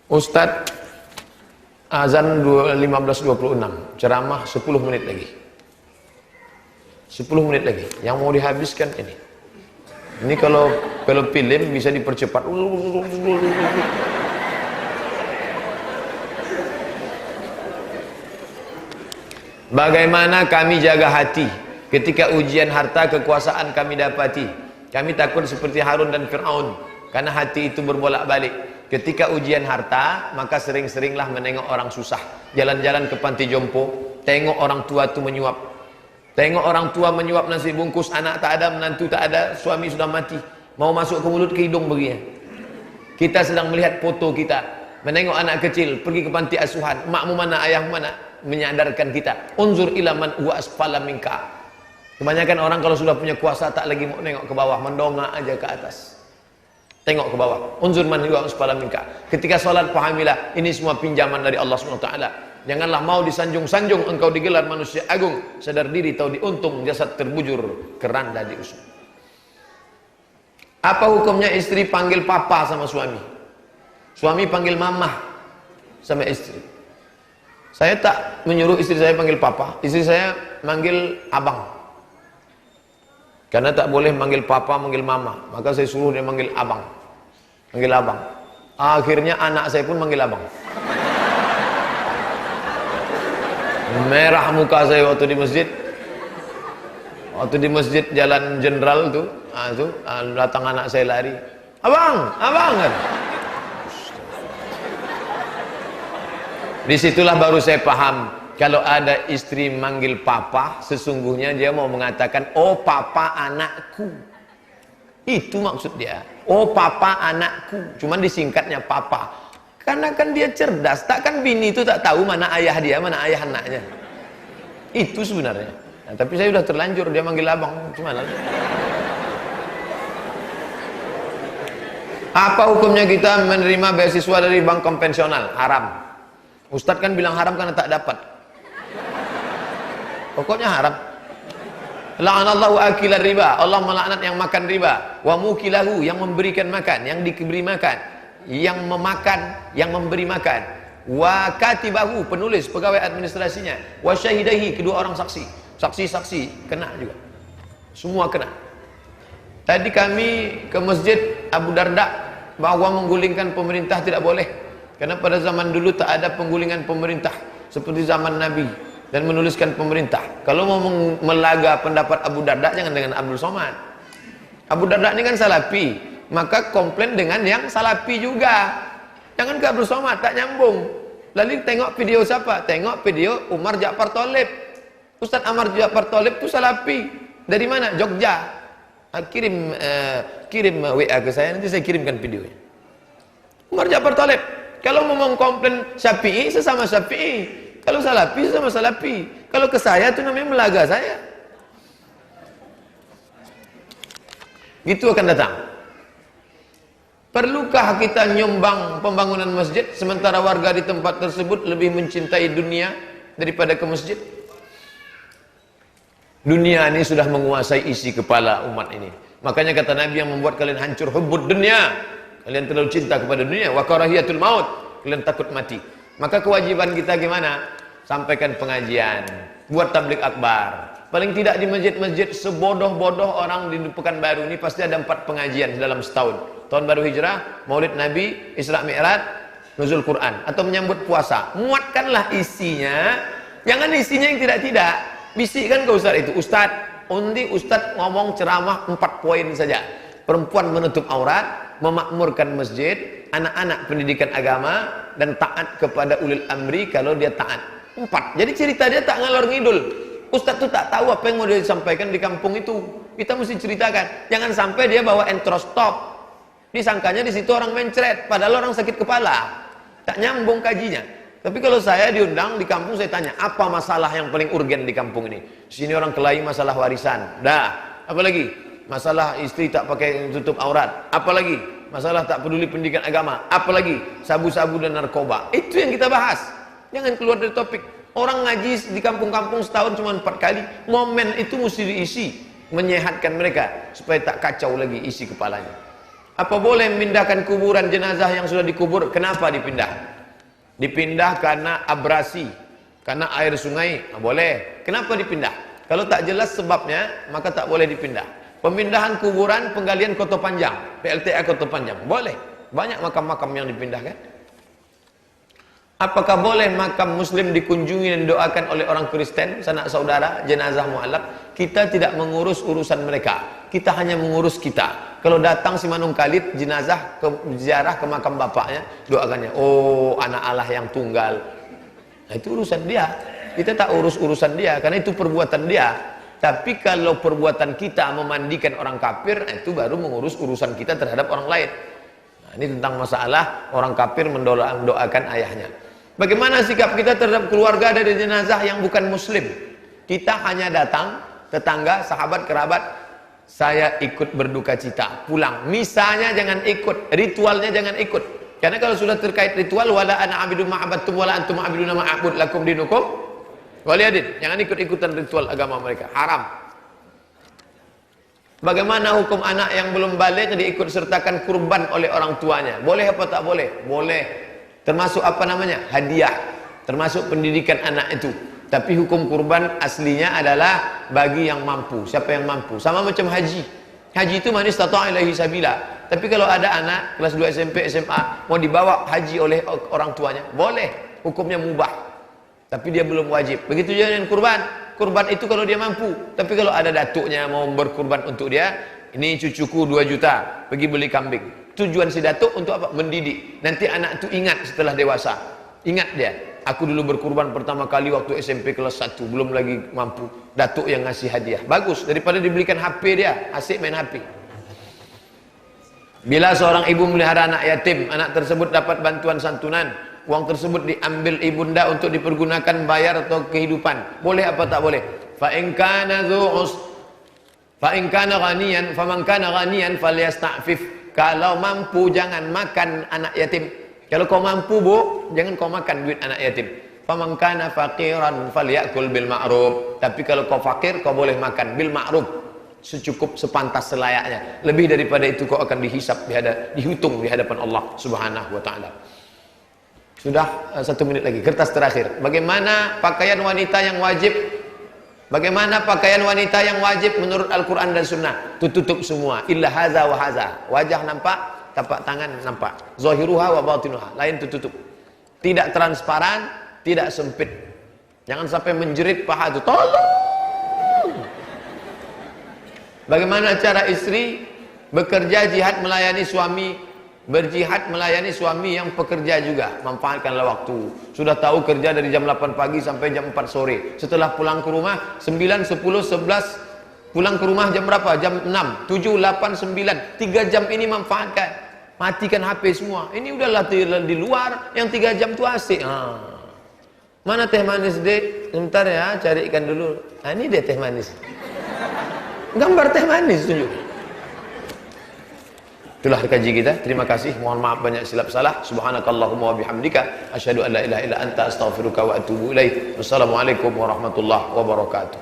Ustadz, azan 15.26, ceramah 10 menit lagi. 10 menit lagi. Yang mau dihabiskan ini. Ini kalau film bisa dipercepat. Bagaimana kami jaga hati ketika ujian harta kekuasaan kami dapati. Kami takut seperti Harun dan Fir'aun, karena hati itu berbolak-balik. Ketika ujian harta, maka sering-seringlah menengok orang susah. Jalan-jalan ke panti jompo, tengok orang tua itu menyuap. Tengok orang tua menyuap nasi bungkus, anak tak ada, menantu tak ada, suami sudah mati. Mau masuk ke mulut, ke hidung begini. Kita sedang melihat foto kita, menengok anak kecil, pergi ke panti asuhan. Makmu mana, ayahmu mana? Menyadarkan kita. Unzur ila man huwa asfala minka. Kebanyakan orang kalau sudah punya kuasa, tak lagi mau nengok ke bawah, mendongak aja ke atas. Tengok ke bawah. Unzur man huwa asfala minka. Ketika sholat, pahamilah ini semua pinjaman dari Allah SWT. Janganlah mau disanjung-sanjung engkau digelar manusia agung. Sadar diri tahu diuntung, jasad terbujur, keranda diusung. Apa hukumnya istri panggil papa sama suami? Suami panggil mamah sama istri. Saya tak menyuruh istri saya panggil papa. Istri saya manggil abang. Karena tak boleh manggil papa, manggil mama. Maka saya suruh dia manggil abang. Manggil abang. Akhirnya anak saya pun manggil abang. Merah muka saya waktu di masjid. Waktu di masjid Jalan Jenderal tuh, datang anak saya lari. Abang, abang kan. Disitulah baru saya paham, kalau ada istri manggil papa, sesungguhnya dia mau mengatakan, oh papa anakku. Itu maksud dia. Oh papa anakku. Cuman disingkatnya papa. Karena kan dia cerdas. Takkan bini itu tak tahu mana ayah dia, mana ayah anaknya. Itu sebenarnya. Nah, tapi saya sudah terlanjur dia manggil abang. Gimana? Apa hukumnya kita menerima beasiswa dari bank konvensional? Haram. Ustadz kan bilang haram karena tak dapat. Pokoknya haram. La'anallahu akilar riba. Allah melaknat yang makan riba. Wa mukilahu, yang memberikan makan, yang diberi makan, yang memakan, yang memberi makan. Wa katibahu, penulis, pegawai administrasinya. Wa syahidahi, kedua orang saksi. Saksi-saksi kena juga. Semua kena. Tadi kami ke masjid Abu Darda, bahwa menggulingkan pemerintah tidak boleh. Karena pada zaman dulu tak ada penggulingan pemerintah seperti zaman Nabi, dan menuliskan pemerintah. Kalau mau melaga pendapat Abu Darda, jangan dengan Abdul Somad. Abu Darda ini kan salafi, maka komplain dengan yang salafi juga. Jangan ke Abdul Somad, tak nyambung. Lalu tengok video siapa? Tengok video Umar Ja'far Thalib. Ustadz Umar Ja'far Thalib itu salafi. Dari mana? Jogja. Kirim WA ke saya, nanti saya kirimkan videonya. Umar Ja'far Thalib. Kalau mau mengkomplain Syafi'i, sesama Syafi'i. Kalau salafi, sesama salafi. Kalau ke saya, itu namanya melaga saya. Gitu akan datang. Perlukah kita nyumbang pembangunan masjid, sementara warga di tempat tersebut lebih mencintai dunia daripada ke masjid? Dunia ini sudah menguasai isi kepala umat ini. Makanya kata Nabi, yang membuat kalian hancur hubbud dunia. Kalian terlalu cinta kepada dunia. Wa karahiyatul maut. Kalian takut mati. Maka kewajiban kita gimana? Sampaikan pengajian. Buat tablik akbar. Paling tidak di masjid-masjid, sebodoh-bodoh orang di Pekanbaru ini pasti ada 4 pengajian dalam setahun. Tahun baru hijrah, maulid Nabi, Isra Mi'raj, nuzul Quran. Atau menyambut puasa. Muatkanlah isinya. Jangan isinya yang tidak-tidak. Bisikkan ke Ustaz itu. Ustaz, Ustaz ngomong ceramah 4 poin saja. Perempuan menutup aurat, memakmurkan masjid, anak-anak pendidikan agama, dan taat kepada ulil amri kalau dia taat. 4. Jadi cerita dia tak ngalor ngidul. Ustaz tuh tak tahu apa yang mau dia sampaikan di kampung itu. Kita mesti ceritakan. Jangan sampai dia bawa entrostop. Disangkanya di situ orang mencret, padahal orang sakit kepala. Tak nyambung kajinya. Tapi kalau saya diundang di kampung, saya tanya, apa masalah yang paling urgen di kampung ini? Sini orang kelahi masalah warisan. Dah. Apa lagi? Masalah istri tak pakai tutup aurat. Apalagi masalah tak peduli pendidikan agama. Apalagi sabu-sabu dan narkoba. Itu yang kita bahas. Jangan keluar dari topik. Orang ngaji di kampung-kampung setahun cuma 4 kali. Momen itu mesti diisi, menyehatkan mereka supaya tak kacau lagi isi kepalanya. Apa boleh memindahkan kuburan jenazah yang sudah dikubur? Kenapa dipindah? Dipindah karena abrasi, karena air sungai. Boleh. Kenapa dipindah? Kalau tak jelas sebabnya, maka tak boleh dipindah. Pemindahan kuburan penggalian Kota Panjang, PLTA Kota Panjang. Boleh. Banyak makam-makam yang dipindahkan. Apakah boleh makam muslim dikunjungi dan doakan oleh orang Kristen, sanak saudara, jenazah mu'alaf? Kita tidak mengurus urusan mereka. Kita hanya mengurus kita. Kalau datang si Manung Khalid, jenazah ke ziarah ke makam bapaknya, doakannya, oh anak Allah yang tunggal. Nah, itu urusan dia. Kita tak urus urusan dia, karena itu perbuatan dia. Tapi kalau perbuatan kita memandikan orang kafir, itu baru mengurus urusan kita terhadap orang lain. Nah, ini tentang masalah orang kafir mendoakan ayahnya. Bagaimana sikap kita terhadap keluarga dari jenazah yang bukan muslim? Kita hanya datang, tetangga, sahabat, kerabat, saya ikut berduka cita, pulang. Misalnya jangan ikut, ritualnya jangan ikut. Karena kalau sudah terkait ritual, wala ana abidu ma'abattum wala antum abiduna ma'abud lakum dinukum waliyadin. Jangan ikut-ikutan ritual agama mereka, haram. Bagaimana hukum anak yang belum balik diikut sertakan kurban oleh orang tuanya? Boleh apa tak boleh? Boleh. Termasuk apa namanya? Hadiah. Termasuk pendidikan anak itu. Tapi hukum kurban aslinya adalah bagi yang mampu. Siapa yang mampu? Sama macam haji. Haji itu man istata'a ilaihi sabila. Tapi kalau ada anak kelas 2 SMP, SMA mau dibawa haji oleh orang tuanya, boleh. Hukumnya mubah. Tapi dia belum wajib. Begitu juga dengan kurban. Kurban itu kalau dia mampu. Tapi kalau ada datuknya mau berkurban untuk dia, ini cucuku 2 juta, pergi beli kambing. Tujuan si datuk untuk apa? Mendidik. Nanti anak itu ingat setelah dewasa. Ingat dia, aku dulu berkurban pertama kali waktu SMP kelas 1, belum lagi mampu. Datuk yang ngasih hadiah. Bagus, daripada dibelikan HP dia, asik main HP. Bila seorang ibu melihara anak yatim, anak tersebut dapat bantuan santunan. Uang tersebut diambil ibunda untuk dipergunakan bayar atau kehidupan. Boleh apa tak boleh? Fa in kana ghaniyan, faman kana ghaniyan falyasta'fif. Kalau mampu jangan makan anak yatim. Kalau kau mampu bu, jangan kau makan duit anak yatim. Faman kana faqiran falyakul bil ma'ruf. Tapi kalau kau fakir, kau boleh makan bil ma'ruf, secukup sepantas selayaknya. Lebih daripada itu kau akan dihisap, dihitung di hadapan Allah Subhanahu wa taala. Sudah 1 menit lagi, kertas terakhir. Bagaimana pakaian wanita yang wajib? Bagaimana pakaian wanita yang wajib menurut Al-Quran dan Sunnah? Tutup semua. Illa haza wa haza. Wajah nampak, tapak tangan nampak. Zahiruha wa batinuha. Lain tutup. Tidak transparan, tidak sempit. Jangan sampai menjerit paha itu. Tolong. Bagaimana cara istri bekerja jihad melayani suami? Berjihad melayani suami yang pekerja juga. Manfaatkanlah waktu. Sudah tahu kerja dari jam 8 pagi sampai jam 4 sore. Setelah pulang ke rumah 9, 10, 11. Pulang ke rumah jam berapa? Jam 6, 7, 8, 9. 3 jam ini manfaatkan. Matikan HP semua. Ini udahlah di luar. Yang 3 jam itu asik. Mana teh manis dek? Sebentar ya, carikan dulu. Nah, ini dia teh manis. Gambar teh manis tunjuk. Itulah kaji kita. Terima kasih. Mohon maaf banyak silap salah. Subhanakallahumma wa bihamdika asyhadu an la ilaha illa anta astaghfiruka wa atubu ilaik. Wassalamualaikum warahmatullahi wabarakatuh.